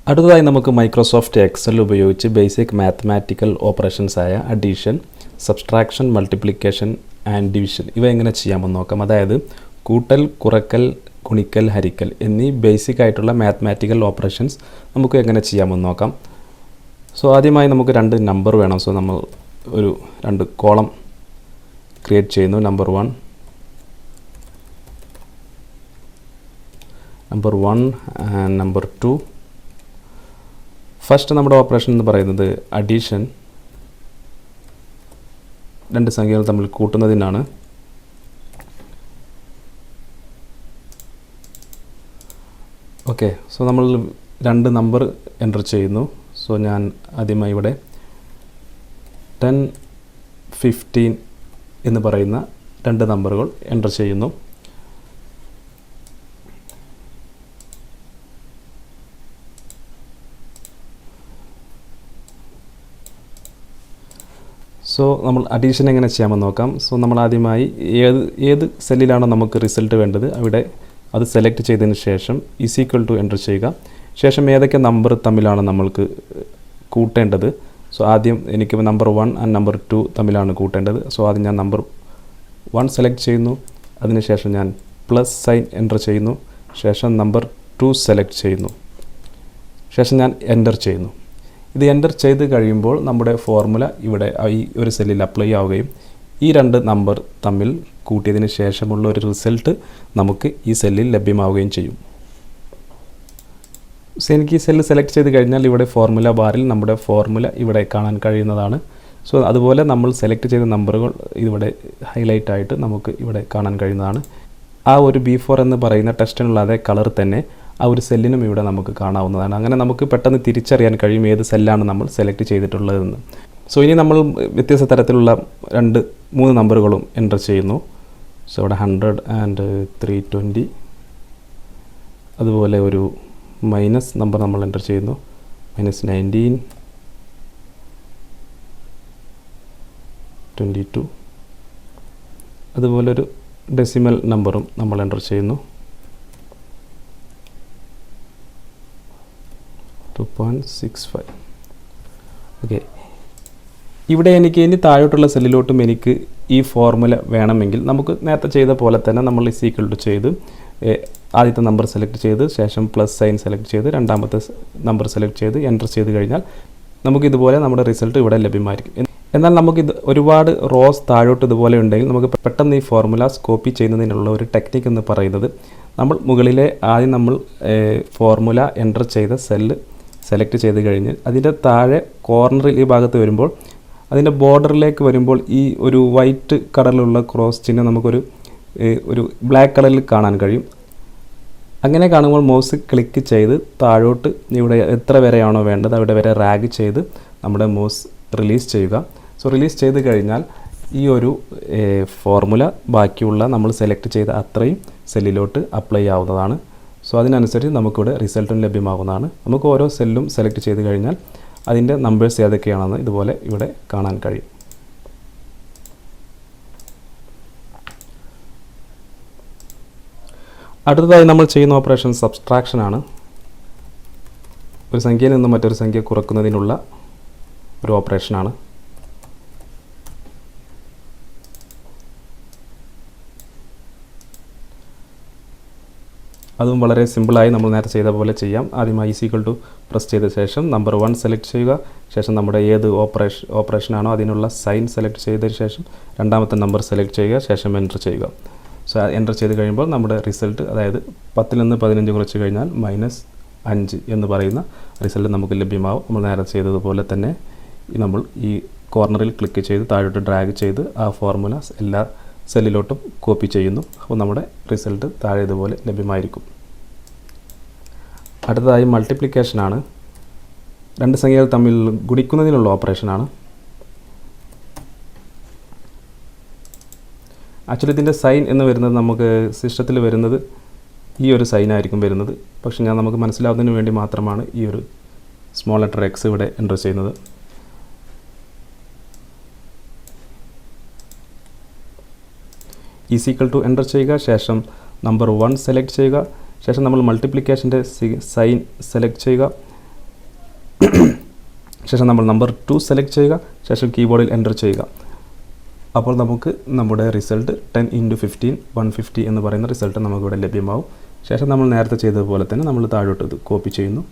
അടുത്തതായി നമുക്ക് Microsoft Excel ഉപയോഗിച്ച് ബേസിക് മാത്തമാറ്റിക്കൽ ഓപ്പറേഷൻസ് ആയ addition, subtraction, multiplication and division ഇവ എങ്ങനെ ചെയ്യാമെന്ന് നോക്കാം. അതായത് കൂട്ടൽ, കുറക്കൽ, ഗുണിക്കൽ, ഹരിക്കൽ എന്നീ ബേസിക് ആയിട്ടുള്ള മാത്തമാറ്റിക്കൽ ഓപ്പറേഷൻസ് നമുക്ക് എങ്ങനെ ചെയ്യാമെന്ന് നോക്കാം. സോ ആദ്യമായി നമുക്ക് രണ്ട് നമ്പർ വേണം. സോ നമ്മൾ ഒരു രണ്ട് കോളം ക്രിയേറ്റ് ചെയ്യുന്നു. Number 1 and number 2. ഫസ്റ്റ് നമ്മുടെ ഓപ്പറേഷൻ എന്ന് പറയുന്നത് അഡീഷൻ, രണ്ട് സംഖ്യകൾ തമ്മിൽ കൂട്ടുന്നതിനാണ്. ഓക്കെ, സോ നമ്മൾ രണ്ട് നമ്പർ എൻ്റർ ചെയ്യുന്നു. സോ ഞാൻ ആദ്യമായി ഇവിടെ 10, 15 എന്ന് പറയുന്ന രണ്ട് നമ്പറുകൾ എൻ്റർ ചെയ്യുന്നു. സോ നമ്മൾ അഡീഷൻ എങ്ങനെ ചെയ്യാമെന്ന് നോക്കാം. സോ നമ്മൾ ആദ്യമായി ഏത് സെല്ലിലാണോ നമുക്ക് റിസൾട്ട് വേണ്ടത് അവിടെ അത് സെലക്ട് ചെയ്തതിന് ശേഷം = എൻ്റർ ചെയ്യുക. ശേഷം ഏതൊക്കെ നമ്പർ തമ്മിലാണ് നമ്മൾക്ക് കൂട്ടേണ്ടത്. സോ ആദ്യം എനിക്ക് നമ്പർ 1 ആൻഡ് നമ്പർ 2 തമ്മിലാണ് കൂട്ടേണ്ടത്. സോ ആദ്യം ഞാൻ നമ്പർ 1 സെലക്ട് ചെയ്യുന്നു. അതിനുശേഷം ഞാൻ പ്ലസ് സൈൻ എൻ്റർ ചെയ്യുന്നു. ശേഷം നമ്പർ 2 സെലക്ട് ചെയ്യുന്നു. ശേഷം ഞാൻ എൻ്റർ ചെയ്യുന്നു. ഇത് എൻ്റർ ചെയ്ത് കഴിയുമ്പോൾ നമ്മുടെ ഫോർമുല ഇവിടെ ഈ ഒരു സെല്ലിൽ അപ്ലൈ ആവുകയും ഈ രണ്ട് നമ്പർ തമ്മിൽ കൂട്ടിയതിന് ശേഷമുള്ള ഒരു റിസൾട്ട് നമുക്ക് ഈ സെല്ലിൽ ലഭ്യമാവുകയും ചെയ്യും. സോ എനിക്ക് ഈ സെല്ല് സെലക്ട് ചെയ്ത് കഴിഞ്ഞാൽ ഇവിടെ ഫോർമുല ബാറിൽ നമ്മുടെ ഫോർമുല ഇവിടെ കാണാൻ കഴിയുന്നതാണ്. സോ അതുപോലെ നമ്മൾ സെലക്ട് ചെയ്ത നമ്പറുകൾ ഇവിടെ ഹൈലൈറ്റ് ആയിട്ട് നമുക്ക് ഇവിടെ കാണാൻ കഴിയുന്നതാണ്. ആ ഒരു B4 എന്ന് പറയുന്ന ടെക്സ്റ്റിനുള്ള അതേ കളർ തന്നെ ആ ഒരു സെല്ലിനും ഇവിടെ നമുക്ക് കാണാവുന്നതാണ്. അങ്ങനെ നമുക്ക് പെട്ടെന്ന് തിരിച്ചറിയാൻ കഴിയും ഏത് സെല്ലാണ് നമ്മൾ സെലക്ട് ചെയ്തിട്ടുള്ളതെന്ന്. സോ ഇനി നമ്മൾ വ്യത്യസ്ത തരത്തിലുള്ള 3 നമ്പറുകളും എൻ്റർ ചെയ്യുന്നു. സോ ഇവിടെ 100 ആൻഡ് 320. അതുപോലെ ഒരു മൈനസ് നമ്പർ നമ്മൾ എൻ്റർ ചെയ്യുന്നു. -19, 22. അതുപോലെ ഒരു ഡെസിമൽ നമ്പറും നമ്മൾ എൻ്റർ ചെയ്യുന്നു. 2.65. ഓക്കെ, ഇവിടെ എനിക്ക് ഇനി താഴോട്ടുള്ള സെല്ലിലോട്ടും എനിക്ക് ഈ ഫോർമുല വേണമെങ്കിൽ നമുക്ക് നേരത്തെ ചെയ്ത പോലെ തന്നെ നമ്മൾ = ചെയ്ത് ആദ്യത്തെ നമ്പർ സെലക്ട് ചെയ്ത് ശേഷം പ്ലസ് സൈൻ സെലക്ട് ചെയ്ത് രണ്ടാമത്തെ നമ്പർ സെലക്ട് ചെയ്ത് എൻ്റർ ചെയ്ത് കഴിഞ്ഞാൽ നമുക്കിതുപോലെ നമ്മുടെ റിസൾട്ട് ഇവിടെ ലഭ്യമായിരിക്കും. എന്നാൽ നമുക്കിത് ഒരുപാട് റോസ് താഴോട്ട് ഇതുപോലെ ഉണ്ടെങ്കിൽ നമുക്ക് പെട്ടെന്ന് ഈ ഫോർമുലാസ് കോപ്പി ചെയ്യുന്നതിനുള്ള ഒരു ടെക്നിക്ക് എന്ന് പറയുന്നത് നമ്മൾ മുകളിലെ ആദ്യം നമ്മൾ ഫോർമുല എൻ്റർ ചെയ്ത സെല്ല് സെലക്ട് ചെയ്ത് കഴിഞ്ഞ് അതിൻ്റെ താഴെ കോർണറിൽ ഈ ഭാഗത്ത് വരുമ്പോൾ അതിൻ്റെ ബോർഡറിലേക്ക് വരുമ്പോൾ ഈ ഒരു വൈറ്റ് കളറിലുള്ള ക്രോസ് ചിഹ്നം നമുക്കൊരു ബ്ലാക്ക് കളറിൽ കാണാൻ കഴിയും. അങ്ങനെ കാണുമ്പോൾ മൗസ് ക്ലിക്ക് ചെയ്ത് താഴോട്ട് ഇവിടെ എത്ര വരെയാണോ വേണ്ടത് അവിടെ വരെ റാഗ് ചെയ്ത് നമ്മുടെ മൗസ് റിലീസ് ചെയ്യുക. സോ റിലീസ് ചെയ്ത് കഴിഞ്ഞാൽ ഈ ഒരു ഫോർമുല ബാക്കിയുള്ള നമ്മൾ സെലക്ട് ചെയ്ത അത്രയും സെല്ലിലോട്ട് അപ്ലൈ ആവുന്നതാണ്. സോ അതിനനുസരിച്ച് നമുക്കിവിടെ റിസൾട്ടും ലഭ്യമാകുന്നതാണ്. നമുക്ക് ഓരോ സെല്ലും സെലക്ട് ചെയ്ത് കഴിഞ്ഞാൽ അതിൻ്റെ നമ്പേഴ്സ് ഏതൊക്കെയാണെന്ന് ഇതുപോലെ ഇവിടെ കാണാൻ കഴിയും. അടുത്തതായി നമ്മൾ ചെയ്യുന്ന ഓപ്പറേഷൻ സബ്സ്ട്രാക്ഷൻ ആണ്. ഒരു സംഖ്യയിൽ നിന്ന് മറ്റൊരു സംഖ്യ കുറക്കുന്നതിനുള്ള ഒരു ഓപ്പറേഷനാണ്. അതും വളരെ സിമ്പിളായി നമ്മൾ നേരത്തെ ചെയ്ത പോലെ ചെയ്യാം. ആദ്യമായി = പ്രസ് ചെയ്ത ശേഷം നമ്പർ 1 സെലക്ട് ചെയ്യുക. ശേഷം നമ്മുടെ ഏത് ഓപ്പറേഷനാണോ അതിനുള്ള സൈൻ സെലക്ട് ചെയ്തതിന് ശേഷം രണ്ടാമത്തെ നമ്പർ സെലക്ട് ചെയ്യുക. ശേഷം എൻ്റർ ചെയ്യുക. സോ എൻ്റർ ചെയ്ത് കഴിയുമ്പോൾ നമ്മുടെ റിസൾട്ട്, അതായത് 10 നിന്ന് 15 കുറച്ച് കഴിഞ്ഞാൽ -5 എന്ന് പറയുന്ന റിസൾട്ട് നമുക്ക് ലഭ്യമാവും. നമ്മൾ നേരത്തെ ചെയ്തതുപോലെ തന്നെ നമ്മൾ ഈ കോർണറിൽ ക്ലിക്ക് ചെയ്ത് താഴോട്ട് ഡ്രാഗ് ചെയ്ത് ആ ഫോർമുല എല്ലാ സെല്ലിലോട്ടും കോപ്പി ചെയ്യുന്നു. അപ്പോൾ നമ്മുടെ റിസൾട്ട് താഴെ ഇതുപോലെ ലഭ്യമായിരിക്കും. അടുത്തതായി മൾട്ടിപ്ലിക്കേഷനാണ്. രണ്ട് സംഖ്യകൾ തമ്മിൽ ഗുണിക്കുന്നതിനുള്ള ഓപ്പറേഷനാണ്. ആക്ച്വലി ഇതിൻ്റെ സൈൻ എന്ന് വരുന്നത് നമുക്ക് സിസ്റ്റത്തിൽ വരുന്നത് ഈ ഒരു സൈനായിരിക്കും വരുന്നത്. പക്ഷേ നമുക്ക് മനസ്സിലാവുന്നതിന് വേണ്ടി മാത്രമാണ് ഈ ഒരു സ്മോൾ ലെറ്റർ X ഇവിടെ എൻ്റർ ചെയ്യുന്നത്. = എൻ്റർ ചെയ്യുക. ശേഷം നമ്പർ 1 സെലക്ട് ചെയ്യുക. ശേഷം നമ്മൾ മൾട്ടിപ്ലിക്കേഷൻ്റെ സൈൻ സെലക്ട് ചെയ്യുക. ശേഷം നമ്മൾ നമ്പർ 2 സെലക്ട് ചെയ്യുക, ശേഷം കീബോർഡിൽ എൻ്റർ ചെയ്യുക. അപ്പോൾ നമുക്ക് നമ്മുടെ റിസൾട്ട് 10 × 15 150 എന്ന് പറയുന്ന റിസൾട്ട് നമുക്കിവിടെ ലഭ്യമാവും. ശേഷം നമ്മൾ നേരത്തെ ചെയ്തതുപോലെ തന്നെ നമ്മൾ താഴോട്ട് ഇത് കോപ്പി ചെയ്യുന്നു.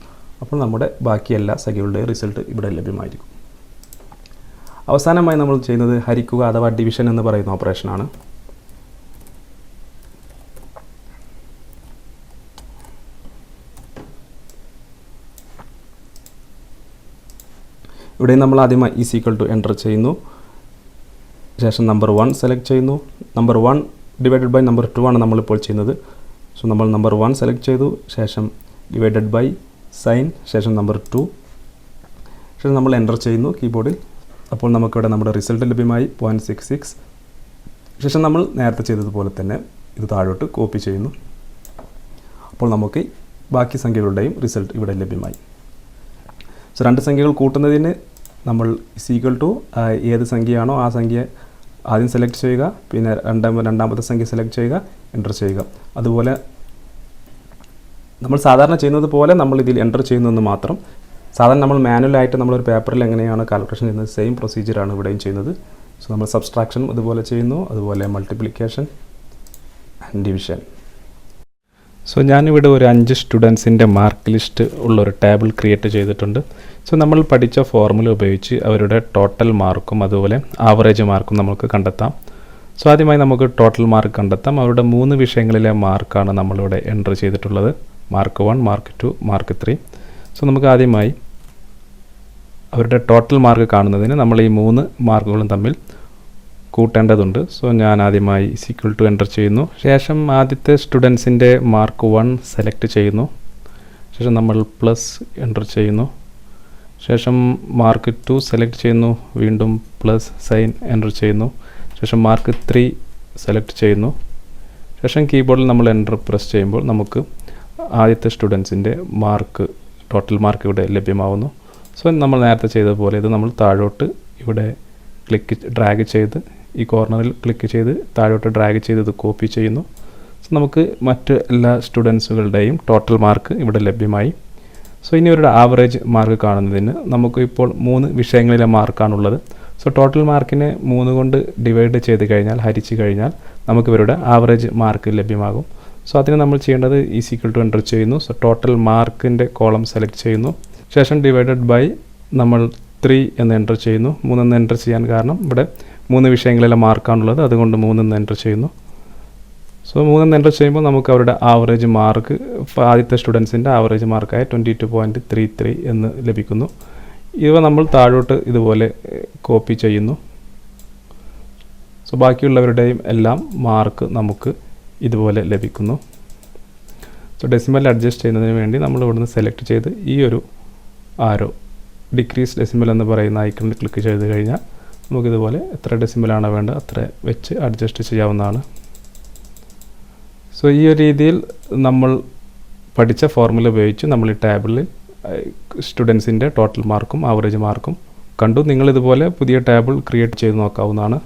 അപ്പോൾ നമ്മുടെ ബാക്കി എല്ലാ സംഖ്യകളുടെയും റിസൾട്ട് ഇവിടെ ലഭ്യമായിരിക്കും. അവസാനമായി നമ്മൾ ചെയ്യുന്നത് ഹരിക്കുക അഥവാ ഡിവിഷൻ എന്ന് പറയുന്ന ഓപ്പറേഷനാണ്. ഇവിടെ നമ്മൾ ആദ്യമായി ഈസ് ഈക്വൽ ടു എൻ്റർ ചെയ്യുന്നു. ശേഷം നമ്പർ 1 സെലക്ട് ചെയ്യുന്നു. നമ്പർ 1 ഡിവൈഡഡ് ബൈ നമ്പർ 2 ആണ് നമ്മളിപ്പോൾ ചെയ്യുന്നത്. സോ നമ്മൾ നമ്പർ 1 സെലക്ട് ചെയ്തു, ശേഷം ഡിവൈഡഡ് ബൈ സൈൻ, ശേഷം നമ്പർ 2, ശേഷം നമ്മൾ എൻ്റർ ചെയ്യുന്നു കീബോർഡിൽ. അപ്പോൾ നമുക്കിവിടെ നമ്മുടെ റിസൾട്ട് ലഭ്യമായി 0.66. ശേഷം നമ്മൾ നേരത്തെ ചെയ്തതുപോലെ തന്നെ ഇത് താഴോട്ട് കോപ്പി ചെയ്യുന്നു. അപ്പോൾ നമുക്ക് ബാക്കി സംഖ്യകളുടെയും റിസൾട്ട് ഇവിടെ ലഭ്യമായി. സോ 2 സംഖ്യകൾ കൂട്ടുന്നതിന് നമ്മൾ ഈക്വൽ ടു ഏത് സംഖ്യയാണോ ആ സംഖ്യ ആദ്യം സെലക്ട് ചെയ്യുക, പിന്നെ രണ്ടാമത്തെ സംഖ്യ സെലക്ട് ചെയ്യുക, എൻ്റർ ചെയ്യുക. അതുപോലെ നമ്മൾ സാധാരണ ചെയ്യുന്നത് പോലെ നമ്മൾ ഇതിൽ എൻ്റർ ചെയ്യുന്നതെന്ന് മാത്രം. സാധാരണ നമ്മൾ മാനുവലായിട്ട് നമ്മളൊരു പേപ്പറിൽ എങ്ങനെയാണ് കാൽക്കുലേഷൻ ചെയ്യുന്നത് സെയിം പ്രൊസീജിയറാണ് ഇവിടെയും ചെയ്യുന്നത്. സോ നമ്മൾ സബ്സ്ട്രാക്ഷൻ അതുപോലെ ചെയ്യുന്നു, അതുപോലെ മൾട്ടിപ്ലിക്കേഷൻ ആൻഡ് ഡിവിഷൻ. സോ ഞാനിവിടെ ഒരു 5 സ്റ്റുഡൻസിൻ്റെ മാർക്ക് ലിസ്റ്റ് ഉള്ളൊരു ടേബിൾ ക്രിയേറ്റ് ചെയ്തിട്ടുണ്ട്. സോ നമ്മൾ പഠിച്ച ഫോർമുല ഉപയോഗിച്ച് അവരുടെ ടോട്ടൽ മാർക്കും അതുപോലെ ആവറേജ് മാർക്കും നമുക്ക് കണ്ടെത്താം. സോ ആദ്യമായി നമുക്ക് ടോട്ടൽ മാർക്ക് കണ്ടെത്താം. അവരുടെ 3 വിഷയങ്ങളിലെ മാർക്കാണ് നമ്മളിവിടെ എൻ്റർ ചെയ്തിട്ടുള്ളത്. Mark 1, mark 2, mark 3. സോ നമുക്ക് ആദ്യമായി അവരുടെ ടോട്ടൽ മാർക്ക് കാണുന്നതിന് നമ്മൾ ഈ 3 മാർക്കുകളും തമ്മിൽ കൂട്ടേണ്ടതുണ്ട്. സോ ഞാൻ ആദ്യമായി ഈക്വൽ ടു എൻ്റർ ചെയ്യുന്നു. ശേഷം ആദ്യത്തെ സ്റ്റുഡൻസിൻ്റെ മാർക്ക് 1 സെലക്ട് ചെയ്യുന്നു. ശേഷം നമ്മൾ പ്ലസ് എൻ്റർ ചെയ്യുന്നു. ശേഷം മാർക്ക് 2 സെലക്ട് ചെയ്യുന്നു, വീണ്ടും പ്ലസ് സൈൻ എൻ്റർ ചെയ്യുന്നു. ശേഷം മാർക്ക് 3 സെലക്ട് ചെയ്യുന്നു. ശേഷം കീബോർഡിൽ നമ്മൾ എൻ്റർ പ്രസ് ചെയ്യുമ്പോൾ നമുക്ക് ആദ്യത്തെ സ്റ്റുഡൻസിൻ്റെ മാർക്ക് ടോട്ടൽ മാർക്ക് ഇവിടെ ലഭ്യമാവുന്നു. സോ നമ്മൾ നേരത്തെ ചെയ്തതുപോലെ ഇത് നമ്മൾ താഴോട്ട് ഇവിടെ ഡ്രാഗ് ചെയ്ത് ഈ കോർണറിൽ ക്ലിക്ക് ചെയ്ത് താഴോട്ട് ഡ്രാഗ് ചെയ്ത് ഇത് കോപ്പി ചെയ്യുന്നു. സോ നമുക്ക് മറ്റ് എല്ലാ സ്റ്റുഡൻസുകളുടെയും ടോട്ടൽ മാർക്ക് ഇവിടെ ലഭ്യമായി. സോ ഇനി ഇവരുടെ ആവറേജ് മാർക്ക് കാണുന്നതിന് നമുക്ക് ഇപ്പോൾ 3 വിഷയങ്ങളിലെ മാർക്കാണുള്ളത്. സോ ടോട്ടൽ മാർക്കിനെ 3 കൊണ്ട് ഡിവൈഡ് ചെയ്ത് കഴിഞ്ഞാൽ, ഹരിച്ച് കഴിഞ്ഞാൽ നമുക്ക് ഇവരുടെ ആവറേജ് മാർക്ക് ലഭ്യമാകും. സോ അതിന് നമ്മൾ ചെയ്യേണ്ടത് ഈക്വൽ ടു എൻ്റർ ചെയ്യുന്നു. സോ ടോട്ടൽ മാർക്കിൻ്റെ കോളം സെലക്ട് ചെയ്യുന്നു. ശേഷം ഡിവൈഡഡ് ബൈ നമ്മൾ 3 എന്ന് എൻ്റർ ചെയ്യുന്നു. 3 എന്ന് എൻ്റർ ചെയ്യാൻ കാരണം ഇവിടെ 3 വിഷയങ്ങളിലെ മാർക്കാണുള്ളത്, അതുകൊണ്ട് 3 എന്ന് എൻ്റർ ചെയ്യുന്നു. സോ 3 എന്ന് എൻ്റർ ചെയ്യുമ്പോൾ നമുക്ക് അവരുടെ ആവറേജ് മാർക്ക് ആദ്യത്തെ സ്റ്റുഡൻസിൻ്റെ ആവറേജ് മാർക്കായ 22.33 എന്ന് ലഭിക്കുന്നു. ഇവ നമ്മൾ താഴോട്ട് ഇതുപോലെ കോപ്പി ചെയ്യുന്നു. സോ ബാക്കിയുള്ളവരുടെയും എല്ലാം മാർക്ക് നമുക്ക് ഇതുപോലെ ലഭിക്കുന്നു. സോ ഡെസിമൽ അഡ്ജസ്റ്റ് ചെയ്യുന്നതിന് വേണ്ടി നമ്മൾ ഇവിടുന്ന് സെലക്ട് ചെയ്ത് ഈ ഒരു ആരോ ഡിക്രീസ് ഡെസിമൽ എന്ന് പറയുന്ന ഐക്കണിൽ ക്ലിക്ക് ചെയ്ത് കഴിഞ്ഞാൽ നമുക്കിതുപോലെ എത്ര ഡെസിമലാണോ വേണ്ടത് അത്ര വെച്ച് അഡ്ജസ്റ്റ് ചെയ്യാവുന്നതാണ്. സോ ഈ ഒരു രീതിയിൽ നമ്മൾ പഠിച്ച ഫോർമുല ഉപയോഗിച്ച് നമ്മൾ ഈ ടേബിളിൽ സ്റ്റുഡൻസിൻ്റെ ടോട്ടൽ മാർക്കും ആവറേജ് മാർക്കും കണ്ടു. നിങ്ങളിതുപോലെ പുതിയ ടേബിൾ ക്രിയേറ്റ് ചെയ്ത് നോക്കാവുന്നതാണ്.